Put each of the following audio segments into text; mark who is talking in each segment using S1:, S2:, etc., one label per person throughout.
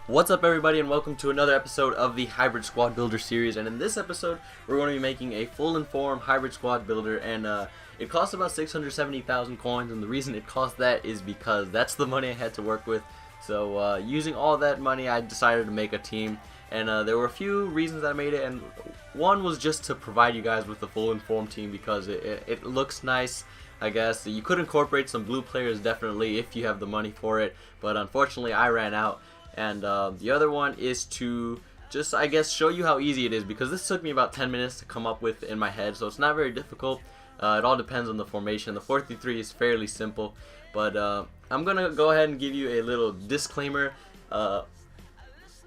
S1: What's up, everybody, and welcome to another episode of the Hybrid Squad Builder series. And in this episode, we're going to be making a full informed Hybrid Squad Builder, and it costs about 670,000 coins. And the reason it costs that is because that's the money I had to work with. So using all that money, I decided to make a team, and there were a few reasons I made it. And one was just to provide you guys with the full informed team because it looks nice. I guess you could incorporate some blue players definitely if you have the money for it, but unfortunately I ran out. And the other one is to just, I guess, show you how easy it is, because this took me about 10 minutes to come up with in my head, so it's not very difficult. It all depends on the formation. The 4-3-3 is fairly simple, but I'm going to go ahead and give you a little disclaimer. A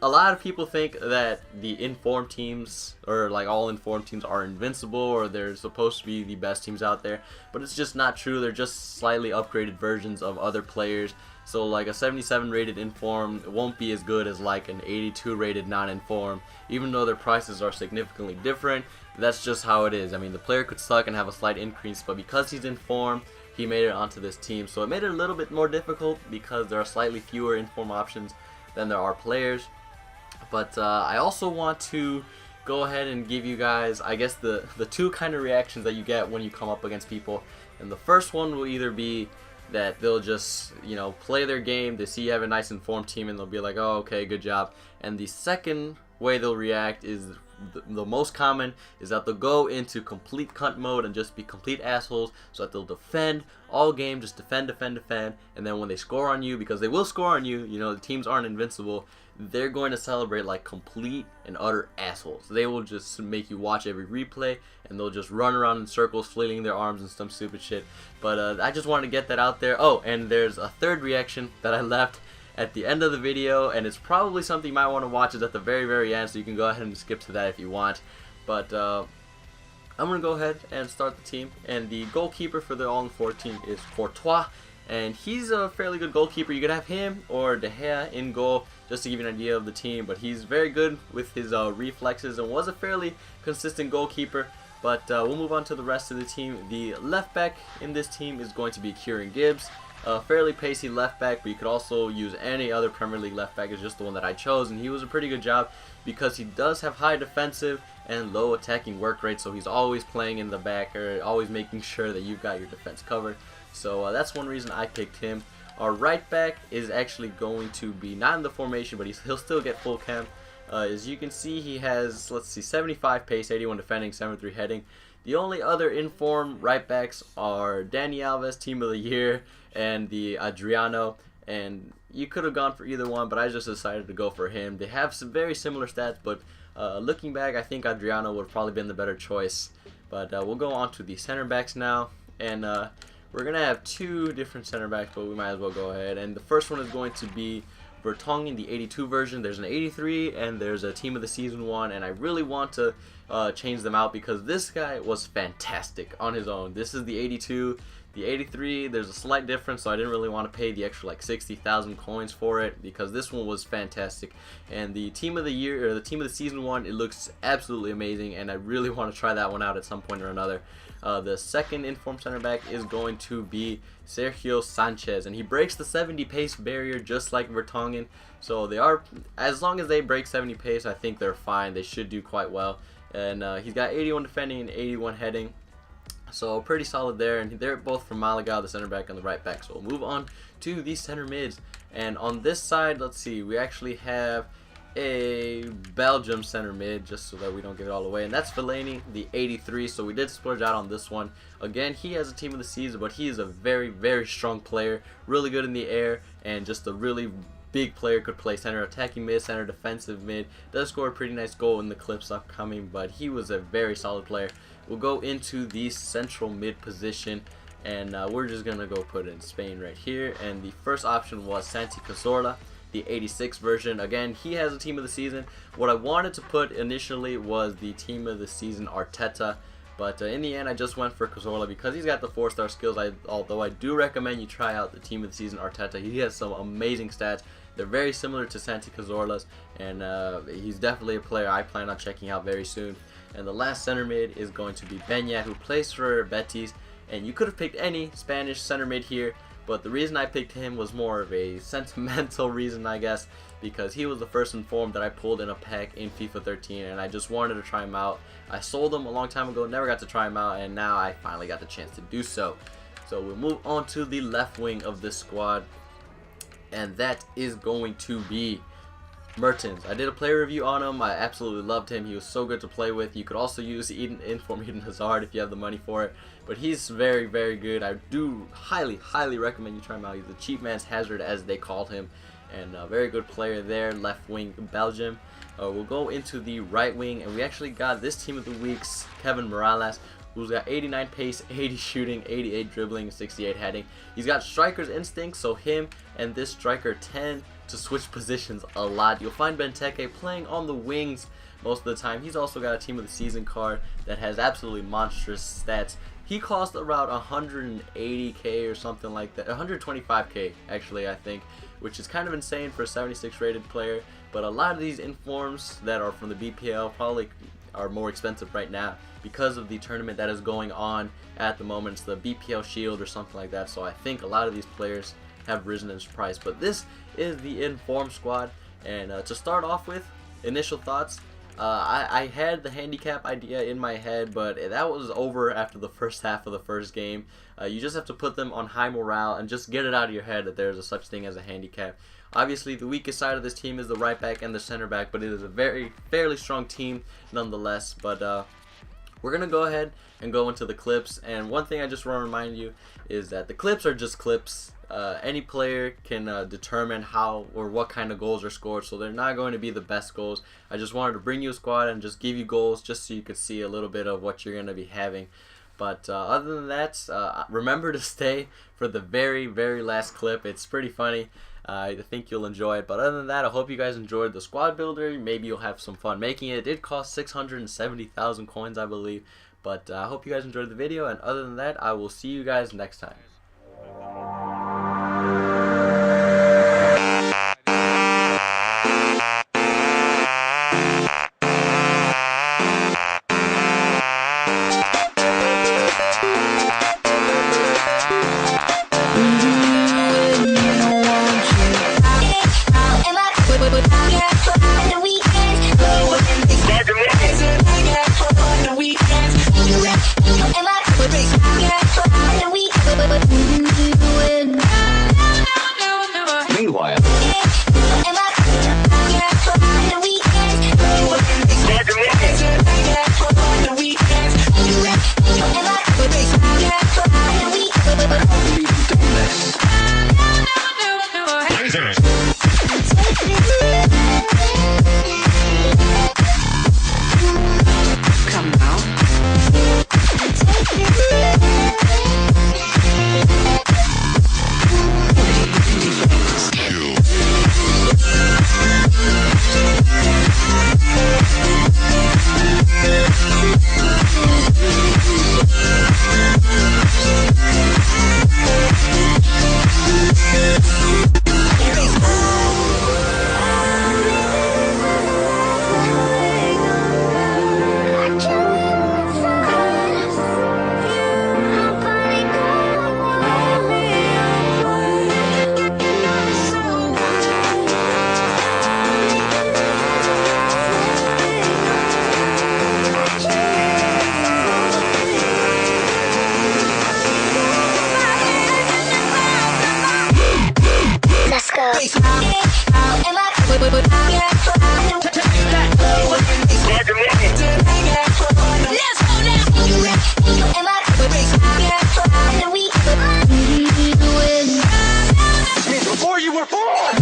S1: lot of people think that the informed teams, or like all informed teams, are invincible, or they're supposed to be the best teams out there, but it's just not true. They're just slightly upgraded versions of other players. So like a 77 rated informed won't be as good as like an 82 rated non-informed, even though their prices are significantly different. That's just how it is. I mean, the player could suck and have a slight increase, but because he's informed, he made it onto this team. So it made it a little bit more difficult because there are slightly fewer informed options than there are players. But I also want to go ahead and give you guys, I guess, the two kind of reactions that you get when you come up against people. And the first one will either be that they'll just, play their game, they see you have a nice informed team, and they'll be like, oh, okay, good job. And the second way they'll react is the most common, is that they'll go into complete cunt mode and just be complete assholes, so that they'll defend all game, just defend, and then when they score on you, because they will score on you, the teams aren't invincible, they're going to celebrate like complete and utter assholes. They will just make you watch every replay, and they'll just run around in circles, flailing their arms and some stupid shit. But I just wanted to get that out there. Oh, and there's a third reaction that I left at the end of the video, and it's probably something you might want to watch. Is at the very end, so you can go ahead and skip to that if you want. But I'm going to go ahead and start the team, and the goalkeeper for the all-in-4 team is Courtois, and he's a fairly good goalkeeper. You could have him or De Gea in goal, just to give you an idea of the team, but he's very good with his reflexes and was a fairly consistent goalkeeper. But we'll move on to the rest of the team. The left back in this team is going to be Kieran Gibbs, a fairly pacey left back, but you could also use any other Premier League left back. It's just the one that I chose, and he was a pretty good job because he does have high defensive and low attacking work rate, so he's always playing in the back, or always making sure that you've got your defense covered. So that's one reason I picked him. Our right back is actually going to be not in the formation, but he'll still get full chem. As you can see, he has, 75 pace, 81 defending, 73 heading. The only other informed right backs are Dani Alves, Team of the Year, and the Adriano. And you could have gone for either one, but I just decided to go for him. They have some very similar stats, but looking back, I think Adriano would have probably been the better choice. But we'll go on to the center backs now, and we're going to have two different center backs, but we might as well go ahead. And the first one is going to be Vertonghen, the 82 version. There's an 83 and there's a Team of the Season one, and I really want to change them out because this guy was fantastic on his own. This is the 82. The 83, there's a slight difference, so I didn't really want to pay the extra 60,000 coins for it because this one was fantastic. And the Team of the Year, or the Team of the Season one, it looks absolutely amazing, and I really want to try that one out at some point or another. The second informed center back is going to be Sergio Sanchez, and he breaks the 70 pace barrier just like Vertonghen. So they are, as long as they break 70 pace, I think they're fine. They should do quite well. And he's got 81 defending and 81 heading. So pretty solid there, and they're both from Malaga, the center back and the right back. So we'll move on to the center mids. And on this side, let's see, we actually have a Belgium center mid, just so that we don't give it all away, and that's Fellaini, the 83. So we did splurge out on this one. Again, he has a Team of the Season, but he is a very strong player, really good in the air, and just a really big player. Could play center attacking mid, center defensive mid. Does score a pretty nice goal in the clips upcoming, but he was a very solid player. We'll go into the central mid position, and we're just gonna go put in Spain right here. And the first option was Santi Cazorla, the 86 version. Again, he has a Team of the Season. What I wanted to put initially was the Team of the Season Arteta, but in the end I just went for Cazorla because he's got the 4-star skills. Although I do recommend you try out the Team of the Season Arteta. He has some amazing stats. They're very similar to Santi Cazorla's, and he's definitely a player I plan on checking out very soon. And the last center mid is going to be Beñat, who plays for Betis, and you could have picked any Spanish center mid here, But the reason I picked him was more of a sentimental reason, I guess, because he was the first informed that I pulled in a pack in FIFA 13, and I just wanted to try him out. I sold him a long time ago, never got to try him out, and now I finally got the chance to do so. So we'll move on to the left wing of this squad, and that is going to be Mertens. I did a player review on him. I absolutely loved him. He was so good to play with. You could also use Inform Eden Hazard if you have the money for it. But he's very, very good. I do highly recommend you try him out. He's the cheap man's Hazard, as they called him. And a very good player there, left wing Belgium. We'll go into the right wing, and we actually got this team of the week's Kevin Morales, who's got 89 pace, 80 shooting, 88 dribbling, 68 heading. He's got striker's instinct, so him and this striker tend to switch positions a lot. You'll find Benteke playing on the wings most of the time. He's also got a team of the season card that has absolutely monstrous stats. He cost around 180k or something like that, 125k actually, I think, which is kind of insane for a 76 rated player. But a lot of these informs that are from the BPL probably are more expensive right now because of the tournament that is going on at the moment. It's the BPL Shield or something like that, so I think a lot of these players have risen in price. But this is the inform squad, and to start off with, initial thoughts. I had the handicap idea in my head, but that was over after the first half of the first game. You just have to put them on high morale and just get it out of your head that there's a such thing as a handicap. Obviously, the weakest side of this team is the right back and the center back, but it is a fairly strong team nonetheless. But we're going to go ahead and go into the clips, and one thing I just want to remind you is that the clips are just clips. Any player can determine how or what kind of goals are scored, so they're not going to be the best goals. I just wanted to bring you a squad and just give you goals just so you could see a little bit of what you're going to be having. But other than that, remember to stay for the very last clip. It's pretty funny. I think you'll enjoy it. But other than that, I hope you guys enjoyed the squad builder. Maybe you'll have some fun making it. It did cost 670,000 coins, I believe. But I hope you guys enjoyed the video. And other than that, I will see you guys next time.
S2: Before you were born!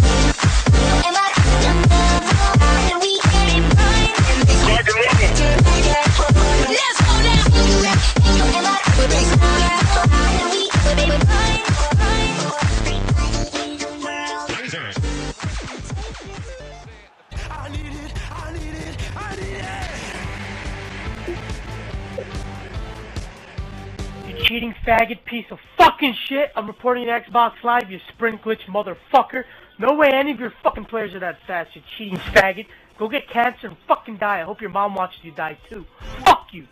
S3: Cheating faggot piece of fucking shit. I'm reporting to Xbox Live, you sprint glitch motherfucker. No way any of your fucking players are that fast, you cheating faggot. Go get cancer and fucking die. I hope your mom watches you die too. Fuck you.